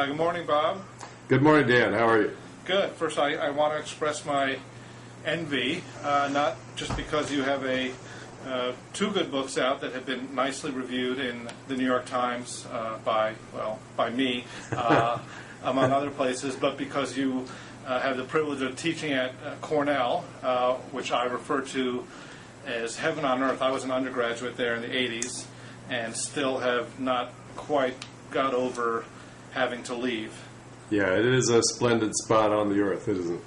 Good morning, Bob. Good morning, Dan. How are you? Good. First, I want to express my envy, not just because you have two good books out that have been nicely reviewed in the New York Times by me, among other places, but because you have the privilege of teaching at Cornell, which I refer to as heaven on earth. I was an undergraduate there in the 80s and still have not quite got over having to leave. Yeah, it is a splendid spot on the earth, isn't it?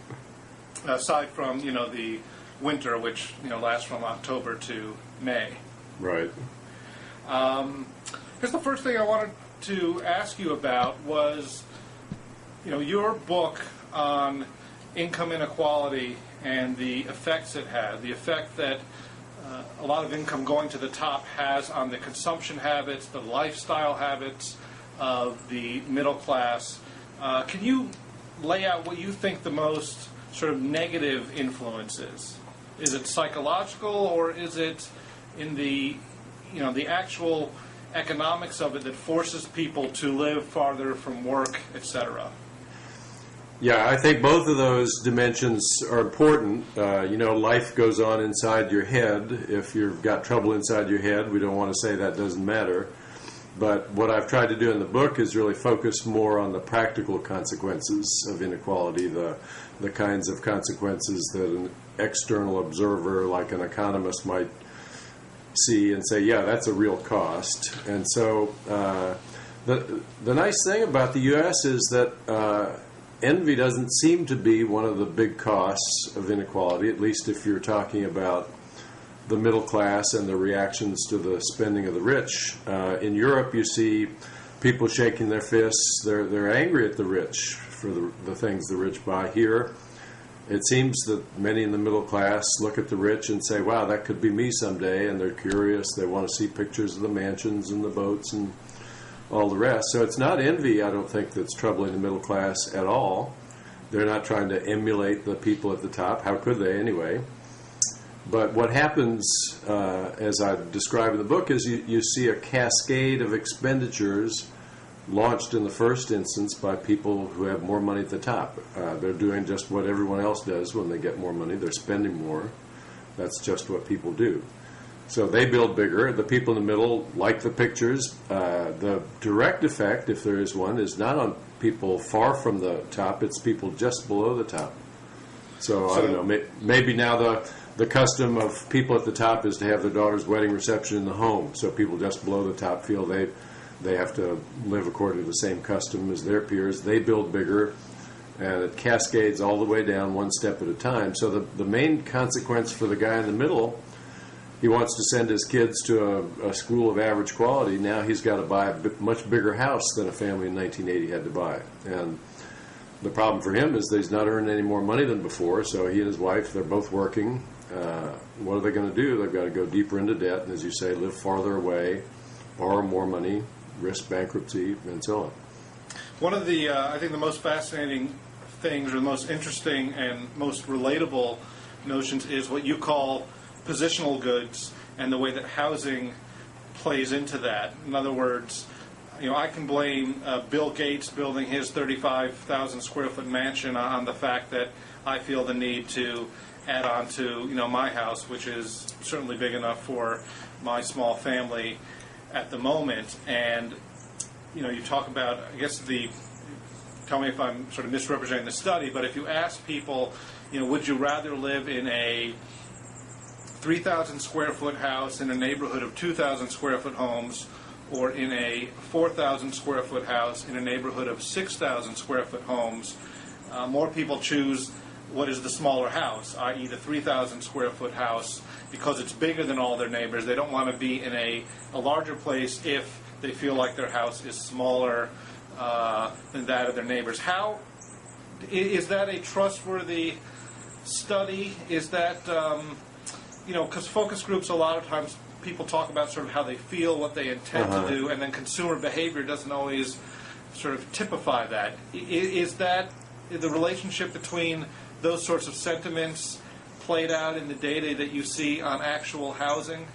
Aside from, the winter, which, lasts from October to May. Right. Here's the first thing I wanted to ask you about was, your book on income inequality and the effects it had, the effect that a lot of income going to the top has on the consumption habits, the lifestyle habits of the middle class. Can you lay out what you think the most sort of negative influence is? Is it psychological, or is it in the actual economics of it that forces people to live farther from work, etc.? Yeah, I think both of those dimensions are important. Life goes on inside your head. If you've got trouble inside your head, we don't want to say that doesn't matter. But what I've tried to do in the book is really focus more on the practical consequences of inequality, the kinds of consequences that an external observer like an economist might see and say, yeah, that's a real cost. And so the nice thing about the U.S. is that envy doesn't seem to be one of the big costs of inequality, at least if you're talking about the middle class and the reactions to the spending of the rich. In Europe, you see people shaking their fists. They're angry at the rich for the things the rich buy. Here, it seems that many in the middle class look at the rich and say, wow, that could be me someday, and they're curious. They want to see pictures of the mansions and the boats and all the rest. So it's not envy, I don't think, that's troubling the middle class at all. They're not trying to emulate the people at the top. How could they anyway? But what happens, as I describe in the book, is you see a cascade of expenditures launched in the first instance by people who have more money at the top. They're doing just what everyone else does when they get more money. They're spending more. That's just what people do. So they build bigger. The people in the middle like the pictures. The direct effect, if there is one, is not on people far from the top. It's people just below the top. So I don't know. Maybe now the custom of people at the top is to have their daughter's wedding reception in the home. So people just below the top feel they have to live according to the same custom as their peers. They build bigger, and it cascades all the way down one step at a time. So the main consequence for the guy in the middle, he wants to send his kids to a school of average quality. Now he's got to buy a much bigger house than a family in 1980 had to buy. And the problem for him is that he's not earning any more money than before, so he and his wife, they're both working. What are they going to do? They've got to go deeper into debt, and as you say, live farther away, borrow more money, risk bankruptcy, and so on. One of the, I think the most fascinating things, or the most interesting and most relatable notions is what you call positional goods and the way that housing plays into that. In other words, I can blame Bill Gates building his 35,000 square foot mansion on the fact that I feel the need to add on to my house, which is certainly big enough for my small family at the moment. And you talk about, I guess tell me if I'm sort of misrepresenting the study, but if you ask people, would you rather live in a 3,000 square foot house in a neighborhood of 2,000 square foot homes, or in a 4,000 square foot house in a neighborhood of 6,000 square foot homes, more people choose what is the smaller house, i.e. the 3,000 square foot house, because it's bigger than all their neighbors. They don't want to be in a larger place if they feel like their house is smaller than that of their neighbors. How is that a trustworthy study? Is that, because focus groups a lot of times people talk about sort of how they feel, what they intend to do, and then consumer behavior doesn't always sort of typify that. Is that the relationship between those sorts of sentiments played out in the data that you see on actual housing?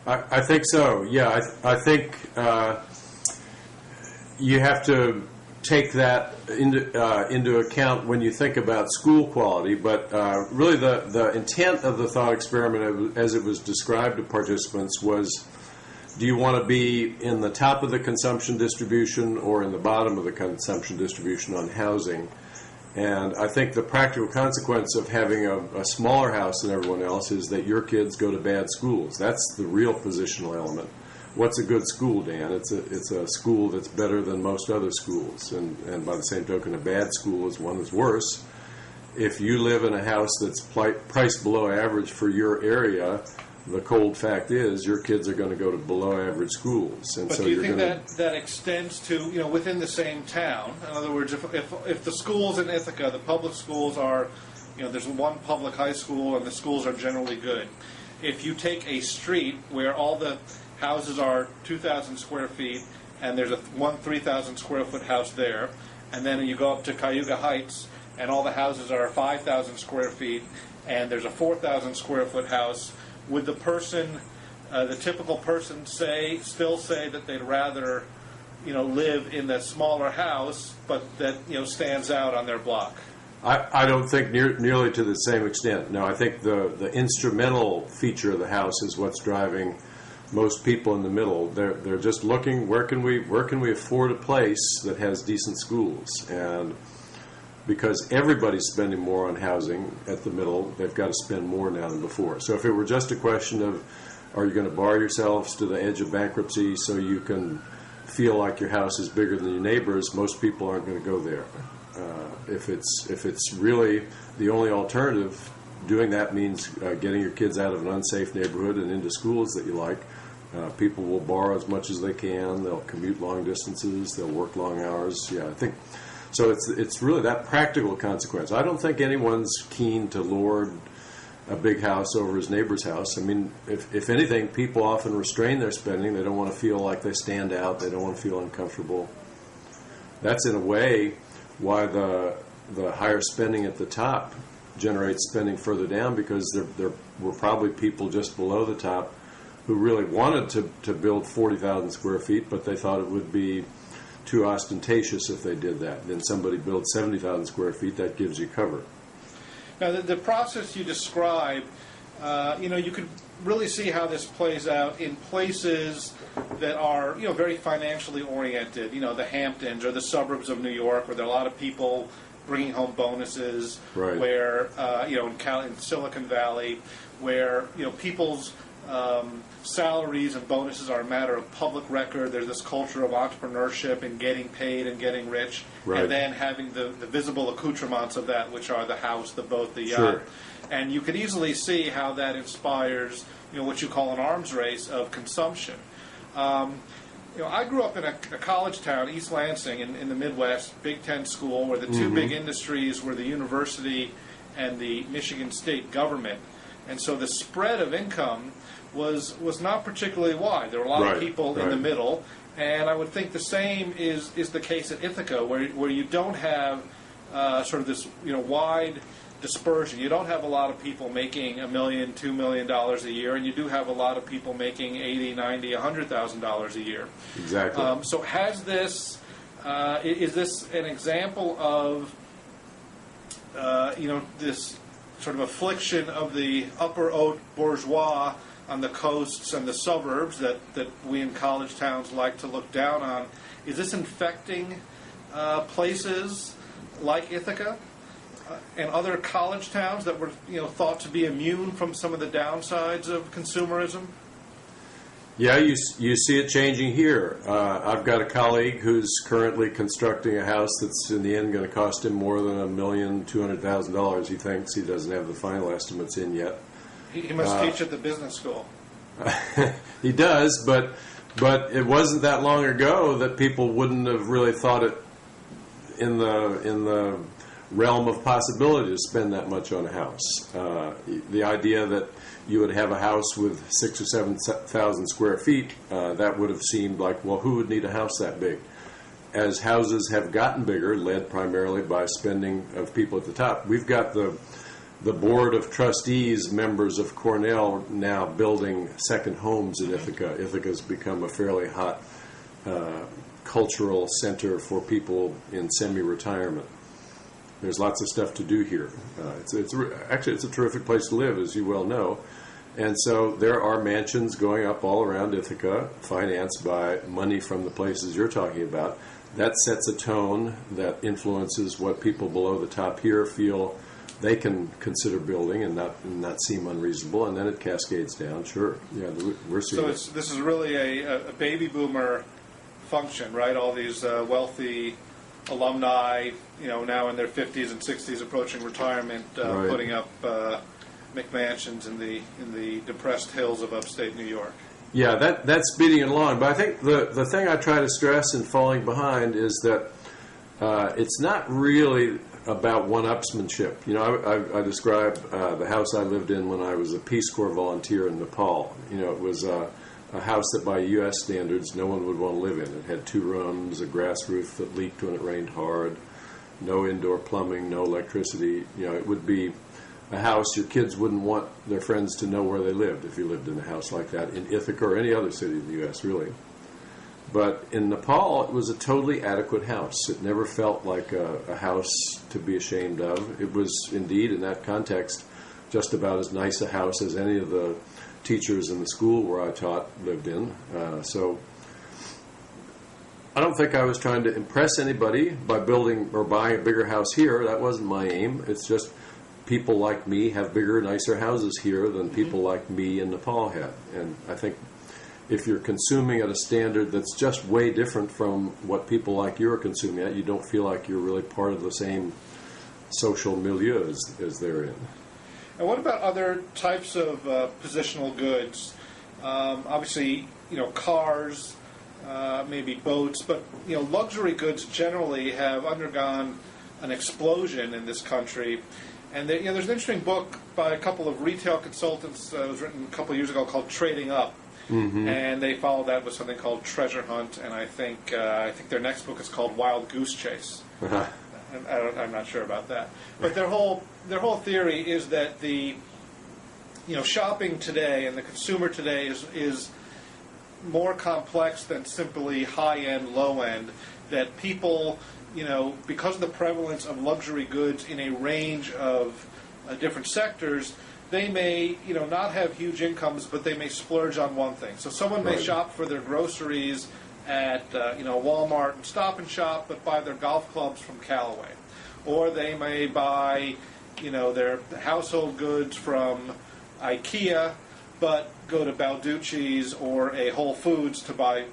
I think so, yeah. I think you have to take that into account when you think about school quality. But really, the intent of the thought experiment, as it was described to participants, was: do you want to be in the top of the consumption distribution or in the bottom of the consumption distribution on housing? And I think the practical consequence of having a smaller house than everyone else is that your kids go to bad schools. That's the real positional element. What's a good school, Dan? It's a school that's better than most other schools. And by the same token, a bad school is one that's worse. If you live in a house that's priced below average for your area, the cold fact is your kids are going to go to below average schools. And but so do you you're think that extends to, within the same town? In other words, if the schools in Ithaca, the public schools are, there's one public high school and the schools are generally good. If you take a street where all the houses are 2,000 square feet and there's one 3,000 square foot house there, and then you go up to Cayuga Heights and all the houses are 5,000 square feet and there's a 4,000 square foot house, would the person, the typical person, still say that they'd rather, live in the smaller house, but that stands out on their block? I don't think nearly to the same extent. No, I think the instrumental feature of the house is what's driving most people in the middle. They're just looking, where can we afford a place that has decent schools? And because everybody's spending more on housing at the middle, they've got to spend more now than before. So if it were just a question of, are you going to bar yourselves to the edge of bankruptcy so you can feel like your house is bigger than your neighbor's, most people aren't going to go there. If it's really the only alternative, doing that means getting your kids out of an unsafe neighborhood and into schools that you like. People will borrow as much as they can. They'll commute long distances. They'll work long hours. Yeah, I think so. It's really that practical consequence. I don't think anyone's keen to lord a big house over his neighbor's house. I mean, if anything, people often restrain their spending. They don't want to feel like they stand out. They don't want to feel uncomfortable. That's in a way why the higher spending at the top generates spending further down, because there were probably people just below the top who really wanted to build 40,000 square feet, but they thought it would be too ostentatious if they did that. Then somebody builds 70,000 square feet, that gives you cover. Now, the process you describe, you could really see how this plays out in places that are, very financially oriented, the Hamptons or the suburbs of New York, where there are a lot of people bringing home bonuses, right. Where, in Silicon Valley, where, people's salaries and bonuses are a matter of public record. There's this culture of entrepreneurship and getting paid and getting rich, right. And then having the visible accoutrements of that, which are the house, the boat, the yacht. Sure. And you could easily see how that inspires, what you call an arms race of consumption. I grew up in a college town, East Lansing, in the Midwest, Big Ten school, where the two big industries were the university and the Michigan State government. And so the spread of income was not particularly wide. There were a lot of people in the middle, and I would think the same is the case at Ithaca, where you don't have sort of this wide dispersion. You don't have a lot of people making $1 million, $2 million a year, and you do have a lot of people making $80,000, $90,000, $100,000 a year. Exactly. So has this is this an example of this sort of affliction of the upper haute bourgeois on the coasts and the suburbs that we in college towns like to look down on? Is this infecting places like Ithaca and other college towns that were thought to be immune from some of the downsides of consumerism? Yeah, you see it changing here. I've got a colleague who's currently constructing a house that's in the end going to cost him more than $1,200,000. He thinks. He doesn't have the final estimates in yet. He must teach at the business school. He does, but it wasn't that long ago that people wouldn't have really thought it in the realm of possibility to spend that much on a house. The idea that you would have a house with 6,000 or 7,000 square feet, that would have seemed like, well, who would need a house that big? As houses have gotten bigger, led primarily by spending of people at the top, we've got the board of trustees, members of Cornell, now building second homes in Ithaca. Ithaca's become a fairly hot cultural center for people in semi-retirement. There's lots of stuff to do here. Actually, it's a terrific place to live, as you well know. And so there are mansions going up all around Ithaca, financed by money from the places you're talking about. That sets a tone that influences what people below the top here feel they can consider building and not seem unreasonable, and then it cascades down. Sure, yeah, we're seeing. So this is really a baby boomer function, right? All these wealthy alumni, now in their 50s and 60s, approaching retirement, Right. putting up McMansions in the depressed hills of upstate New York. Yeah, that's speeding it along. But I think the thing I try to stress in falling behind is that it's not really about one-upsmanship. I describe the house I lived in when I was a Peace Corps volunteer in Nepal. It was a house that by U.S. standards no one would want to live in. It had 2 rooms, a grass roof that leaked when it rained hard, no indoor plumbing, no electricity. It would be a house your kids wouldn't want their friends to know where they lived if you lived in a house like that in Ithaca or any other city in the U.S., really. But in Nepal, it was a totally adequate house. It never felt like a house to be ashamed of. It was indeed, in that context, just about as nice a house as any of the teachers in the school where I taught lived in. So I don't think I was trying to impress anybody by building or buying a bigger house here. That wasn't my aim. It's just people like me have bigger, nicer houses here than people like me in Nepal had. And I think if you're consuming at a standard that's just way different from what people like you are consuming at, you don't feel like you're really part of the same social milieu as they're in. And what about other types of positional goods? Obviously, cars, maybe boats, but luxury goods generally have undergone an explosion in this country. And there's an interesting book by a couple of retail consultants. It was written a couple of years ago called Trading Up, and they followed that with something called Treasure Hunt. And I think their next book is called Wild Goose Chase. I'm not sure about that, but their whole theory is that the shopping today and the consumer today is more complex than simply high end, low end. That people, because of the prevalence of luxury goods in a range of different sectors, they may not have huge incomes, but they may splurge on one thing. So someone may shop for their groceries at Walmart and Stop and Shop, but buy their golf clubs from Callaway, or they may buy their household goods from IKEA, but go to Balducci's or a Whole Foods to buy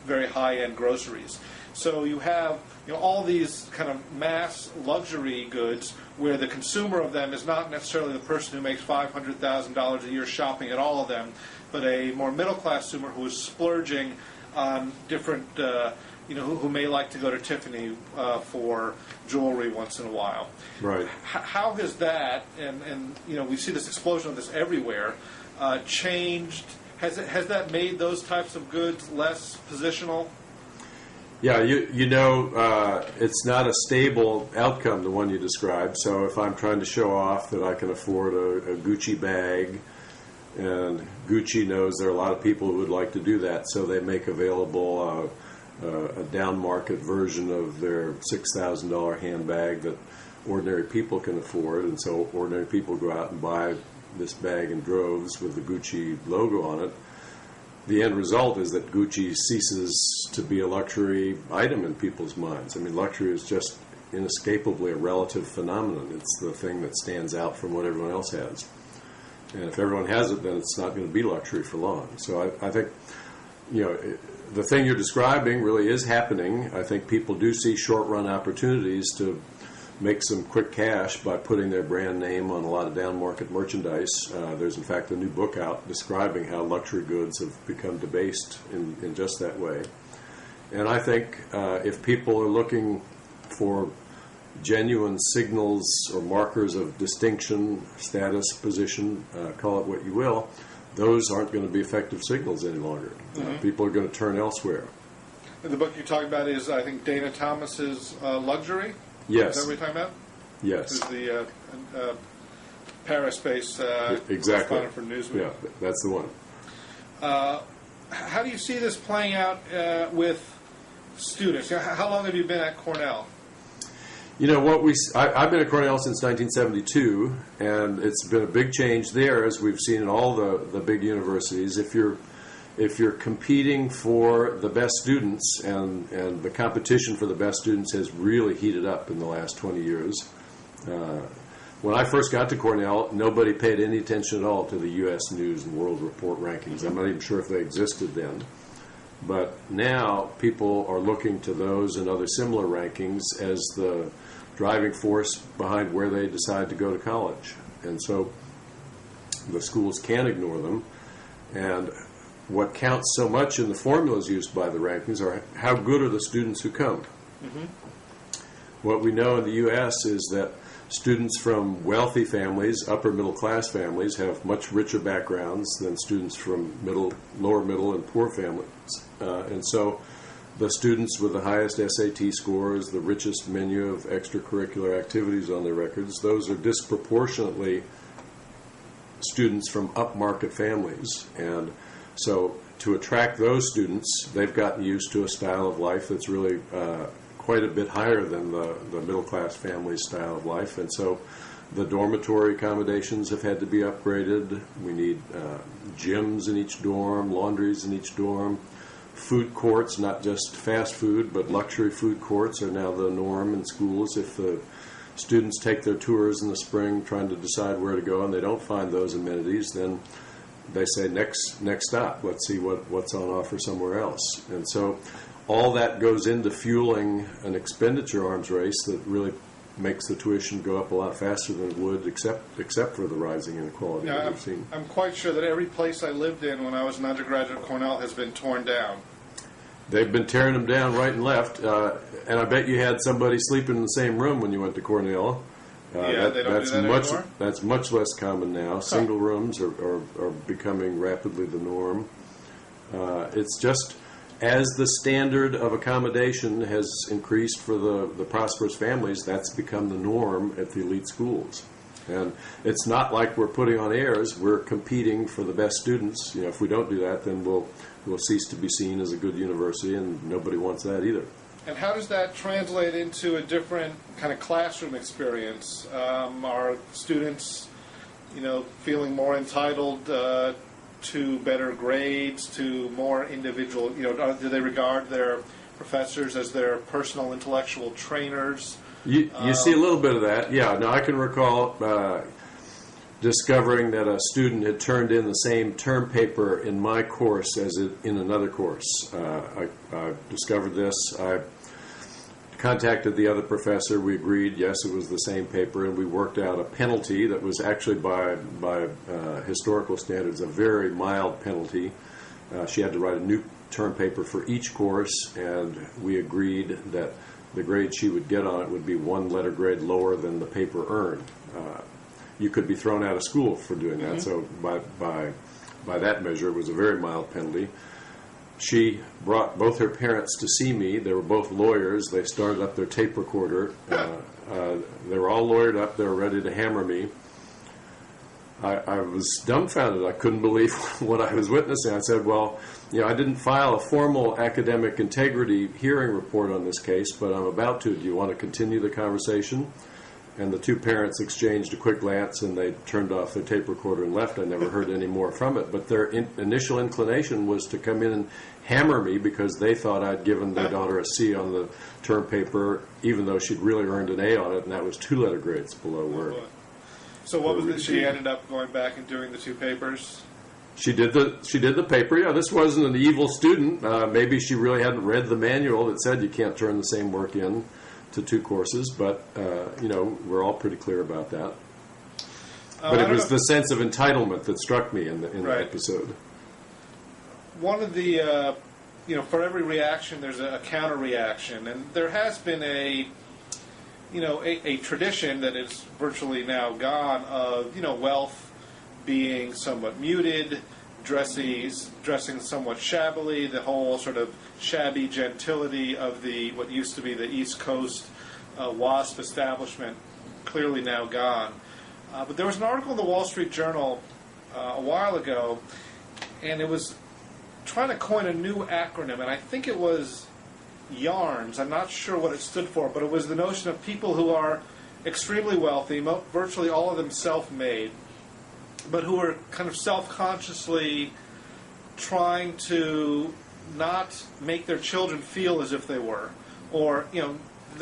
very high end groceries. So you have all these kind of mass luxury goods where the consumer of them is not necessarily the person who makes $500,000 a year shopping at all of them, but a more middle-class consumer who is splurging on different, who may like to go to Tiffany for jewelry once in a while. Right. How has that, and we see this explosion of this everywhere, changed? Has that made those types of goods less positional? Yeah, it's not a stable outcome, the one you described. So if I'm trying to show off that I can afford a Gucci bag, and Gucci knows there are a lot of people who would like to do that, so they make available a down market version of their $6,000 handbag that ordinary people can afford, and so ordinary people go out and buy this bag in droves with the Gucci logo on it. The end result is that Gucci ceases to be a luxury item in people's minds. I mean, luxury is just inescapably a relative phenomenon. It's the thing that stands out from what everyone else has. And if everyone has it, then it's not going to be luxury for long. So I think, the thing you're describing really is happening. I think people do see short-run opportunities to make some quick cash by putting their brand name on a lot of down-market merchandise. There's, in fact, a new book out describing how luxury goods have become debased in just that way. And I think if people are looking for genuine signals or markers of distinction, status, position, call it what you will, those aren't going to be effective signals any longer. People are going to turn elsewhere. And the book you're talking about is, I think, Dana Thomas's Luxury? Yes. Is that what you're talking about? Yes. This is the Paris-based exactly. correspondent for Newsweek. Yeah, that's the one. how do you see this playing out with students? How long have you been at Cornell? You know what I've been at Cornell since 1972, and it's been a big change there, as we've seen in all the big universities. If you're competing for the best students, and the competition for the best students has really heated up in the last 20 years. When I first got to Cornell, nobody paid any attention at all to the U.S. News and World Report rankings. I'm not even sure if they existed then. But now people are looking to those and other similar rankings as the driving force behind where they decide to go to college. And so the schools can't ignore them. And what counts so much in the formulas used by the rankings are how good are the students who come. Mm-hmm. What we know in the U.S. is that students from wealthy families, upper middle class families, have much richer backgrounds than students from lower middle and poor families. And so the students with the highest SAT scores, the richest menu of extracurricular activities on their records, those are disproportionately students from upmarket families. And so to attract those students, they've gotten used to a style of life that's really quite a bit higher than the middle-class family's style of life. And so the dormitory accommodations have had to be upgraded. We need gyms in each dorm, laundries in each dorm. Food courts, not just fast food, but luxury food courts are now the norm in schools. If the students take their tours in the spring trying to decide where to go and they don't find those amenities, then they say, next stop, let's see what's on offer somewhere else. And so all that goes into fueling an expenditure arms race that really makes the tuition go up a lot faster than it would, except for the rising inequality that we've seen. I'm quite sure that every place I lived in when I was an undergraduate at Cornell has been torn down. They've been tearing them down right and left, and I bet you had somebody sleeping in the same room when you went to Cornell. They don't do that anymore? That's much less common now. Single rooms are becoming rapidly the norm. It's just as the standard of accommodation has increased for the prosperous families, that's become the norm at the elite schools. And it's not like we're putting on airs. We're competing for the best students. You know, if we don't do that, then we'll cease to be seen as a good university, and nobody wants that either. And how does that translate into a different kind of classroom experience? Are students, feeling more entitled to better grades, to more individual, do they regard their professors as their personal intellectual trainers? You see a little bit of that, yeah. Now, I can recall discovering that a student had turned in the same term paper in my course as in another course. I discovered this. I contacted the other professor. We agreed, yes, it was the same paper, and we worked out a penalty that was actually, by historical standards, a very mild penalty. She had to write a new term paper for each course, and we agreed that the grade she would get on it would be one letter grade lower than the paper earned. You could be thrown out of school for doing that, so by that measure, it was a very mild penalty. She brought both her parents to see me. They were both lawyers. They started up their tape recorder. They were all lawyered up. They were ready to hammer me. I was dumbfounded. I couldn't believe what I was witnessing. I said, well, I didn't file a formal academic integrity hearing report on this case, but I'm about to. Do you want to continue the conversation? And the two parents exchanged a quick glance, and they turned off their tape recorder and left. I never heard any more from it. But their initial inclination was to come in and hammer me because they thought I'd given their daughter a C on the term paper, even though she'd really earned an A on it, and that was 2 letter grades below where. So what was it? She ended up going back and doing the 2 papers? She did the paper. Yeah, this wasn't an evil student. Maybe she really hadn't read the manual that said you can't turn the same work in to 2 courses, but we're all pretty clear about that. But it was the sense of entitlement that struck me in the episode. One of the, for every reaction, there's a counter reaction, and there has been a tradition that is virtually now gone of wealth being somewhat muted, dressing somewhat shabbily, the whole sort of shabby gentility of what used to be the East Coast WASP establishment, clearly now gone. But there was an article in the Wall Street Journal a while ago, and it was trying to coin a new acronym, and I think it was YARNS. I'm not sure what it stood for, but it was the notion of people who are extremely wealthy, virtually all of them self-made, but who are kind of self-consciously trying to not make their children feel as if they were, or they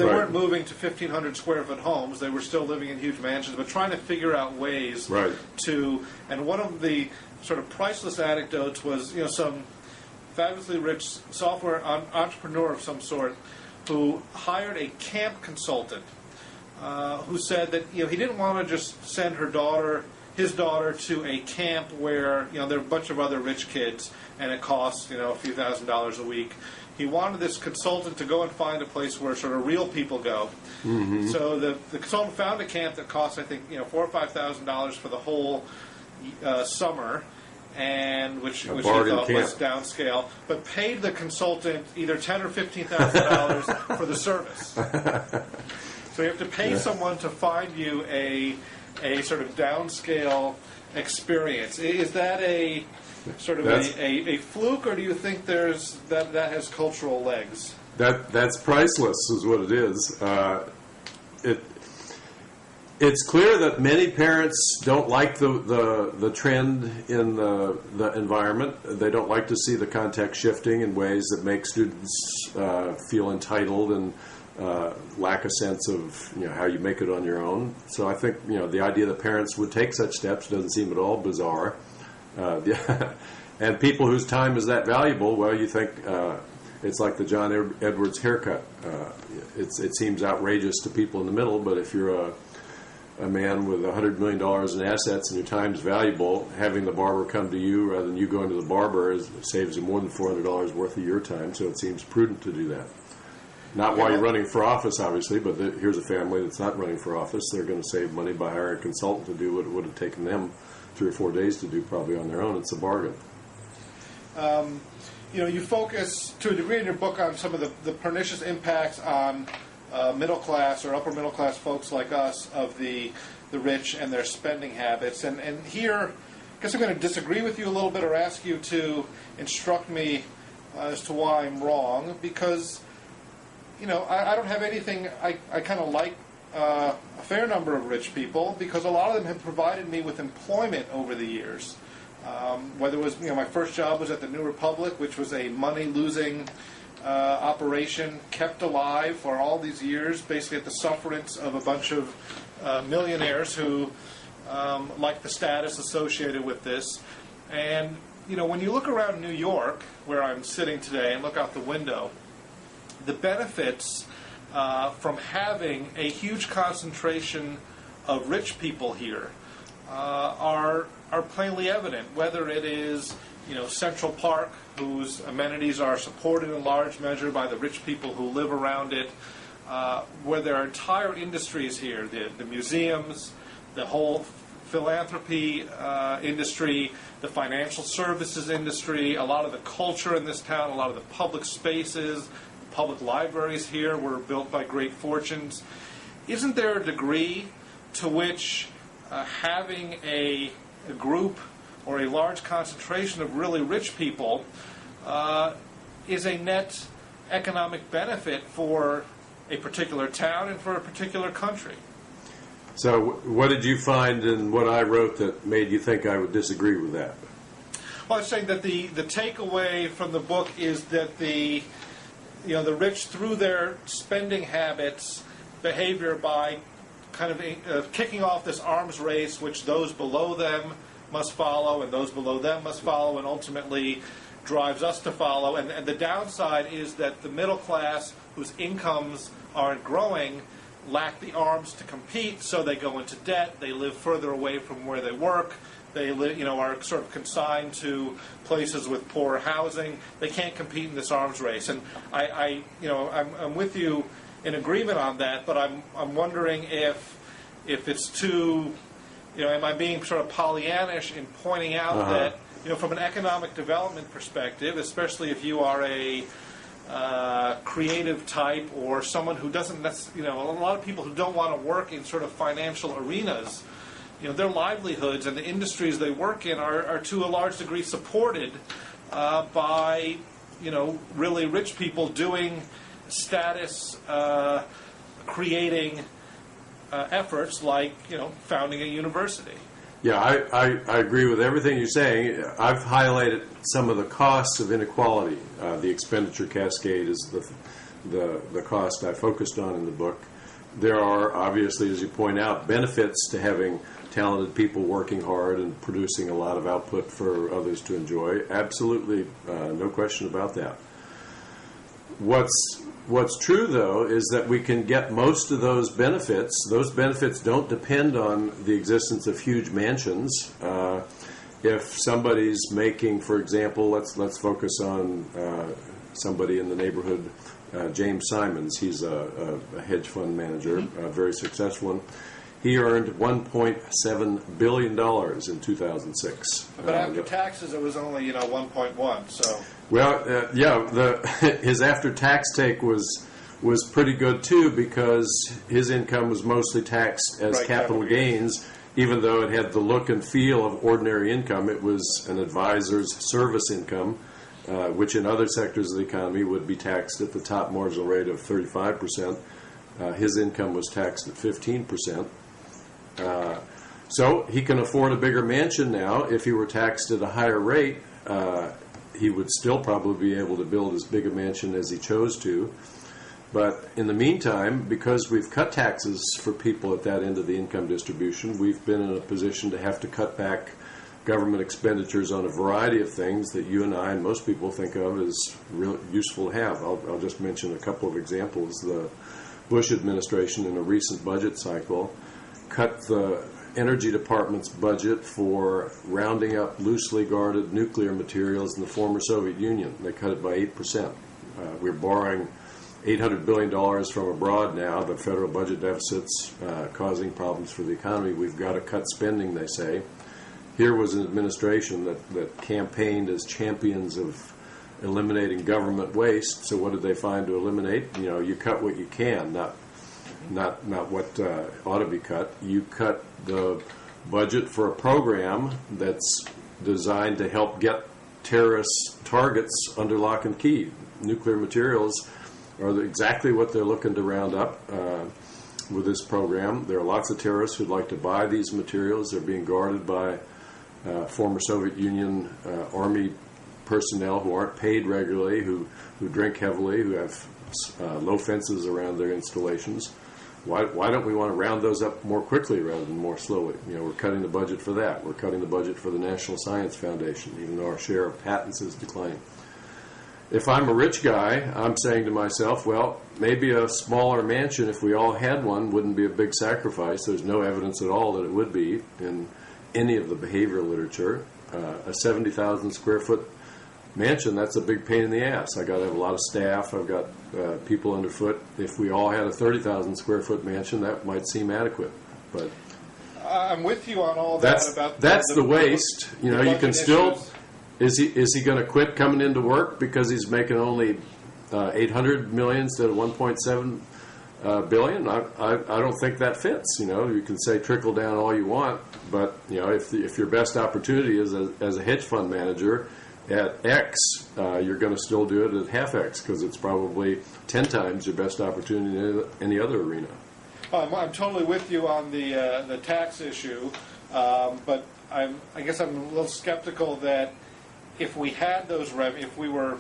Right. weren't moving to 1,500 square foot homes. They were still living in huge mansions, but trying to figure out ways Right. to. And one of the sort of priceless anecdotes was, some fabulously rich software entrepreneur of some sort who hired a camp consultant who said that he didn't want to just send his daughter to a camp where there are a bunch of other rich kids and it costs a few $1,000s a week. He wanted this consultant to go and find a place where sort of real people go. Mm-hmm. So the consultant found a camp that cost, I think, $4,000 or $5,000 for the whole summer, and which he thought was downscale, but paid the consultant either $10,000 or $15,000 for the service. So you have to pay someone to find you a sort of downscale experience. Is that a sort of a fluke, or do you think that has cultural legs? That's priceless, is what it is. It's clear that many parents don't like the trend in the environment. They don't like to see the context shifting in ways that make students feel entitled and lack a sense of how you make it on your own. So I think the idea that parents would take such steps doesn't seem at all bizarre. And people whose time is that valuable, well, you think it's like the John Edwards haircut. It seems outrageous to people in the middle, but if you're a man with $100 million in assets and your time's valuable, having the barber come to you rather than you going to the barber saves you more than $400 worth of your time, so it seems prudent to do that. Not while you're running for office, obviously, but here's a family that's not running for office. They're going to save money by hiring a consultant to do what it would have taken them 3 or 4 days to do probably on their own. It's a bargain. You focus to a degree in your book on some of the pernicious impacts on middle class or upper middle class folks like us of the rich and their spending habits. And here, I guess I'm going to disagree with you a little bit or ask you to instruct me as to why I'm wrong, because I don't have anything. I kind of like a fair number of rich people because a lot of them have provided me with employment over the years. Whether it was, my first job was at the New Republic, which was a money-losing operation kept alive for all these years, basically at the sufferance of a bunch of millionaires who like the status associated with this. And, when you look around New York, where I'm sitting today, and look out the window, the benefits from having a huge concentration of rich people here are plainly evident, whether it is Central Park, whose amenities are supported in large measure by the rich people who live around it, where there are entire industries here, the museums, the whole philanthropy industry, the financial services industry, a lot of the culture in this town, a lot of the public spaces, public libraries here were built by great fortunes. Isn't there a degree to which having a group or a large concentration of really rich people is a net economic benefit for a particular town and for a particular country? So what did you find in what I wrote that made you think I would disagree with that? Well, I'm saying that the takeaway from the book is that the rich, through their spending habits, behavior by kind of kicking off this arms race, which those below them must follow, and those below them must follow, and ultimately drives us to follow. And the downside is that the middle class, whose incomes aren't growing, lack the arms to compete, so they go into debt. They live further away from where they work. They are sort of consigned to places with poor housing. They can't compete in this arms race. And I'm with you in agreement on that, but I'm wondering if it's too, am I being sort of Pollyannish in pointing out that, from an economic development perspective, especially if you are a creative type or someone who doesn't, a lot of people who don't want to work in sort of financial arenas, their livelihoods and the industries they work in are to a large degree supported by really rich people doing status creating efforts like founding a university. Yeah, I agree with everything you're saying. I've highlighted some of the costs of inequality. The expenditure cascade is the cost I focused on in the book. There are, obviously, as you point out, benefits to having talented people working hard and producing a lot of output for others to enjoy. Absolutely, no question about that. What's true, though, is that we can get most of those benefits. Those benefits don't depend on the existence of huge mansions. If somebody's making, for example, let's focus on somebody in the neighborhood, James Simons. He's a hedge fund manager, a very successful one. He earned $1.7 billion in 2006. But after taxes, it was only 1.1. So. Well, his after-tax take was pretty good too, because his income was mostly taxed as capital gains, even though it had the look and feel of ordinary income. It was an advisor's service income, which in other sectors of the economy would be taxed at the top marginal rate of 35%. His income was taxed at 15%. So he can afford a bigger mansion now. If he were taxed at a higher rate, he would still probably be able to build as big a mansion as he chose to. But in the meantime, because we've cut taxes for people at that end of the income distribution, we've been in a position to have to cut back government expenditures on a variety of things that you and I and most people think of as real useful to have. I'll just mention a couple of examples. The Bush administration in a recent budget cycle cut the Energy Department's budget for rounding up loosely guarded nuclear materials in the former Soviet Union. They cut it by 8%. We're borrowing $800 billion from abroad now. The federal budget deficit's causing problems for the economy. We've got to cut spending, they say. Here was an administration that campaigned as champions of eliminating government waste. So what did they find to eliminate? You cut what you can, not what ought to be cut. You cut the budget for a program that's designed to help get terrorist targets under lock and key. Nuclear materials are exactly what they're looking to round up with this program. There are lots of terrorists who'd like to buy these materials. They're being guarded by former Soviet Union Army personnel who aren't paid regularly, who drink heavily, who have low fences around their installations. Why don't we want to round those up more quickly rather than more slowly? We're cutting the budget for that. We're cutting the budget for the National Science Foundation, even though our share of patents is declining. If I'm a rich guy, I'm saying to myself, well, maybe a smaller mansion, if we all had one, wouldn't be a big sacrifice. There's no evidence at all that it would be in any of the behavioral literature. A 70,000 square foot mansion, that's a big pain in the ass. I got to have a lot of staff. I've got people underfoot. If we all had a 30,000 square foot mansion, that might seem adequate. But I'm with you on all that. That's the waste. You can still. Is he going to quit coming into work because he's making only $800 million instead of $1.7 billion? I don't think that fits. You can say trickle down all you want, but if your best opportunity is as a hedge fund manager at X, you're going to still do it at half X because it's probably 10 times your best opportunity in any other arena. I'm totally with you on the tax issue, but I guess I'm a little skeptical that if we had those if we were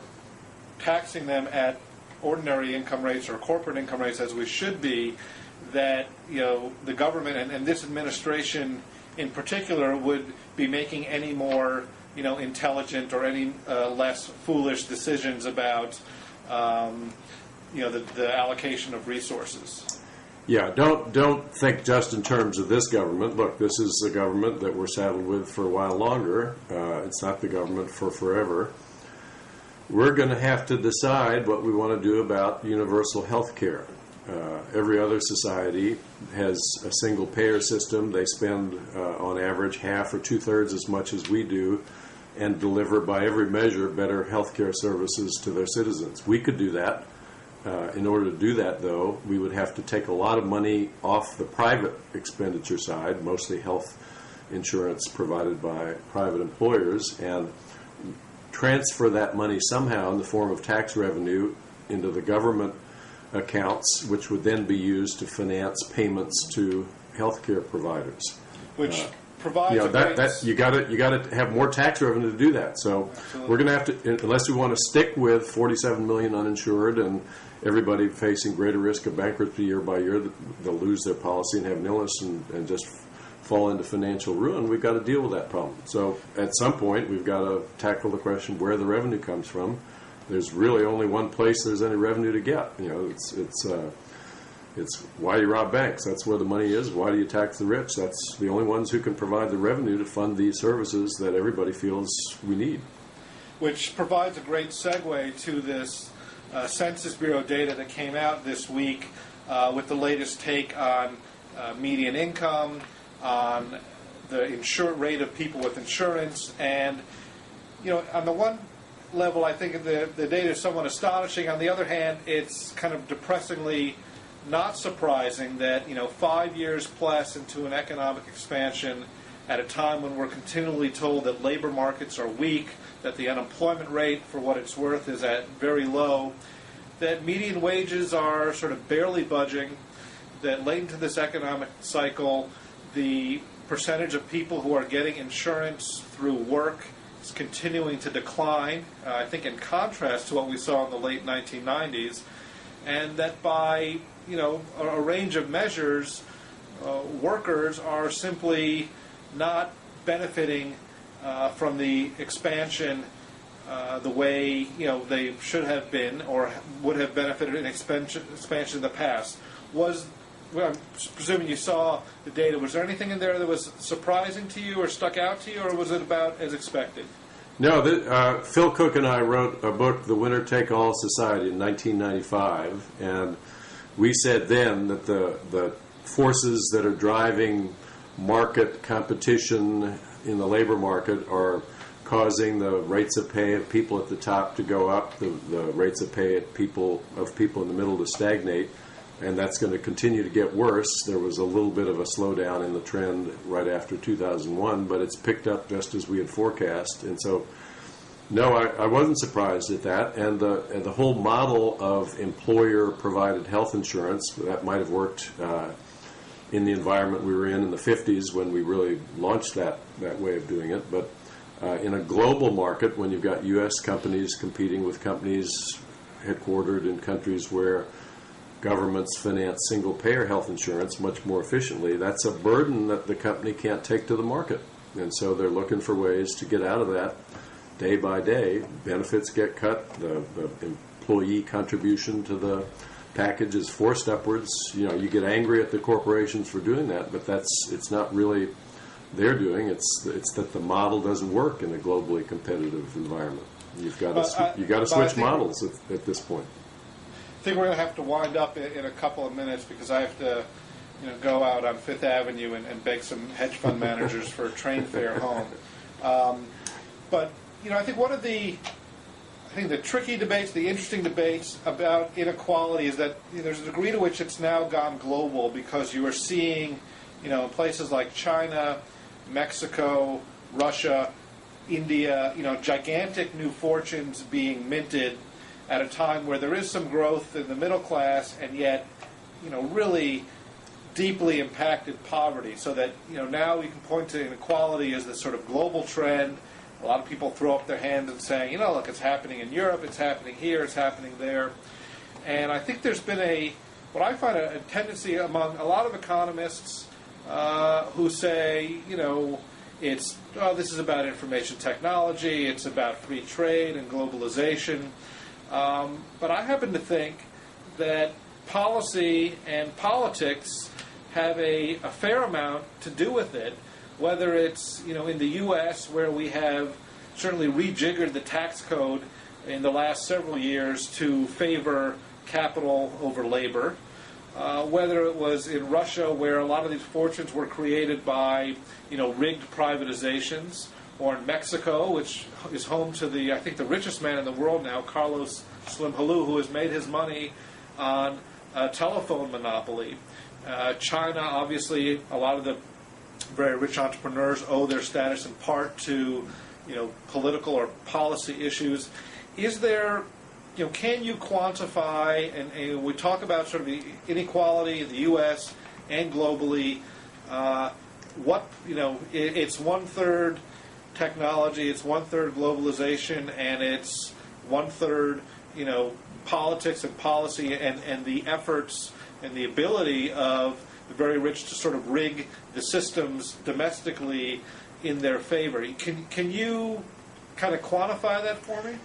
taxing them at ordinary income rates or corporate income rates as we should be, that the government and this administration in particular would be making any more intelligent or any less foolish decisions about the allocation of resources. Yeah, don't think just in terms of this government. Look, this is a government that we're saddled with for a while longer. It's not the government for forever. We're going to have to decide what we want to do about universal health care. Every other society has a single-payer system. They spend, on average, half or two-thirds as much as we do and deliver, by every measure, better health care services to their citizens. We could do that. In order to do that, though, we would have to take a lot of money off the private expenditure side, mostly health insurance provided by private employers, and transfer that money somehow in the form of tax revenue into the government accounts, which would then be used to finance payments to healthcare providers. Which provides you got to have more tax revenue to do that. So Absolutely. we're going to have to, unless we want to stick with 47 million uninsured and everybody facing greater risk of bankruptcy year by year, they'll lose their policy and have an illness and just fall into financial ruin. We've got to deal with that problem. So at some point, we've got to tackle the question where the revenue comes from. There's really only one place there's any revenue to get. It's why you rob banks. That's where the money is. Why do you tax the rich? That's the only ones who can provide the revenue to fund these services that everybody feels we need. Which provides a great segue to this Census Bureau data that came out this week with the latest take on median income, on the rate of people with insurance. And, on the one level, I think the data is somewhat astonishing. On the other hand, it's kind of depressingly not surprising that 5 years plus into an economic expansion at a time when we're continually told that labor markets are weak, that the unemployment rate, for what it's worth, is at very low, that median wages are sort of barely budging, that late into this economic cycle, the percentage of people who are getting insurance through work is continuing to decline, I think in contrast to what we saw in the late 1990s, and that by a range of measures, workers are simply not benefiting from the expansion the way they should have been or would have benefited in expansion in the past. I'm presuming you saw the data. Was there anything in there that was surprising to you or stuck out to you, or was it about as expected? No, Phil Cook and I wrote a book, The Winner Take All Society, in 1995, and we said then that the forces that are driving market competition in the labor market are causing the rates of pay of people at the top to go up, the rates of pay of people in the middle to stagnate, and that's going to continue to get worse. There was a little bit of a slowdown in the trend right after 2001, but it's picked up just as we had forecast. And so, no, I wasn't surprised at that. And the whole model of employer-provided health insurance, that might have worked in the environment we were in the 50s when we really launched that way of doing it. But in a global market, when you've got U.S. companies competing with companies headquartered in countries where governments finance single-payer health insurance much more efficiently, that's a burden that the company can't take to the market. And so they're looking for ways to get out of that day by day. Benefits get cut. The employee contribution to the package is forced upwards. You get angry at the corporations for doing that, but it's not really their doing. It's that the model doesn't work in a globally competitive environment. You've got to switch models at this point. I think we're going to have to wind up in a couple of minutes because I have to, go out on Fifth Avenue and beg some hedge fund managers for a train fare home. But I think one of the tricky debates, the interesting debates about inequality is that there's a degree to which it's now gone global because you are seeing, in places like China, Mexico, Russia, India, gigantic new fortunes being minted at a time where there is some growth in the middle class and yet, really deeply impacted poverty. So that, now we can point to inequality as this sort of global trend. A lot of people throw up their hands and saying, look, it's happening in Europe, it's happening here, it's happening there. And I think there's been what I find a tendency among a lot of economists who say, this is about information technology, it's about free trade and globalization. But I happen to think that policy and politics have a fair amount to do with it, whether it's in the U.S. where we have certainly rejiggered the tax code in the last several years to favor capital over labor, whether it was in Russia where a lot of these fortunes were created by rigged privatizations, or in Mexico, which is home to the richest man in the world now, Carlos Slim Helú, who has made his money on a telephone monopoly. China, obviously, a lot of the very rich entrepreneurs owe their status in part to political or policy issues. Is there, can you quantify, and we talk about sort of the inequality in the U.S. and globally, it's 1/3 technology, it's 1/3 globalization, and it's 1/3, politics and policy and the efforts and the ability of the very rich to sort of rig the systems domestically in their favor. Can you kind of quantify that for me?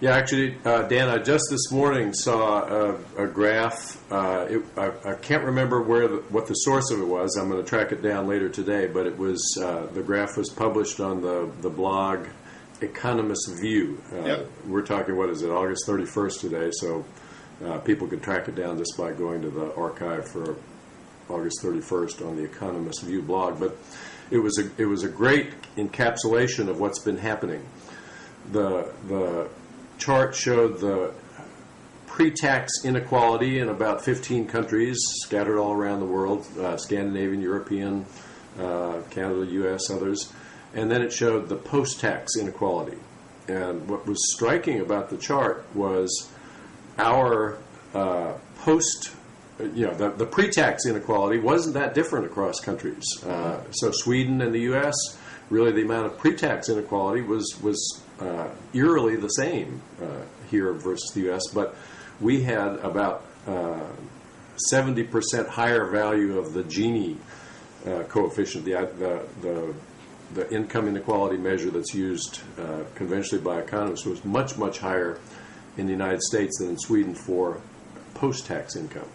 Yeah, actually, Dan, I just this morning saw a graph. I can't remember what the source of it was. I'm going to track it down later today, but it was the graph was published on the blog Economist View. Yep. We're talking, what is it, August 31st today, so people can track it down just by going to the archive for August 31st on the Economist View blog. But it was a great encapsulation of what's been happening. The chart showed the pre-tax inequality in about 15 countries scattered all around the world, Scandinavian, European, Canada, U.S., others. And then it showed the post-tax inequality. And what was striking about the chart was our the pre-tax inequality wasn't that different across countries. So Sweden and the U.S., really the amount of pre-tax inequality was eerily the same here versus the U.S., but we had about 70% higher value of the Gini coefficient, the income inequality measure that's used conventionally by economists, was much, much higher in the United States than in Sweden for post-tax income.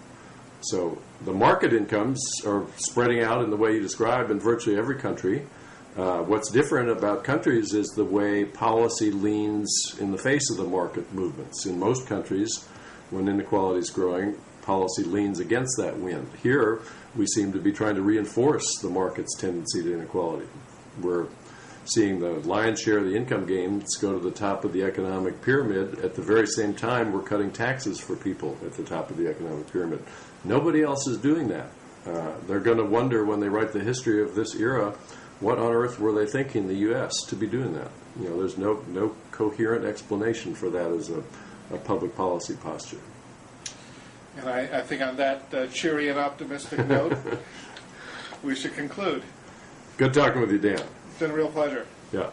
So the market incomes are spreading out in the way you describe in virtually every country. What's different about countries is the way policy leans in the face of the market movements. In most countries, when inequality is growing, policy leans against that wind. Here, we seem to be trying to reinforce the market's tendency to inequality. We're seeing the lion's share of the income gains go to the top of the economic pyramid. At the very same time, we're cutting taxes for people at the top of the economic pyramid. Nobody else is doing that. They're going to wonder when they write the history of this era, what on earth were they thinking in the U.S. to be doing that? There's no coherent explanation for that as a public policy posture. And I think on that cheery and optimistic note, we should conclude. Good talking with you, Dan. It's been a real pleasure. Yeah.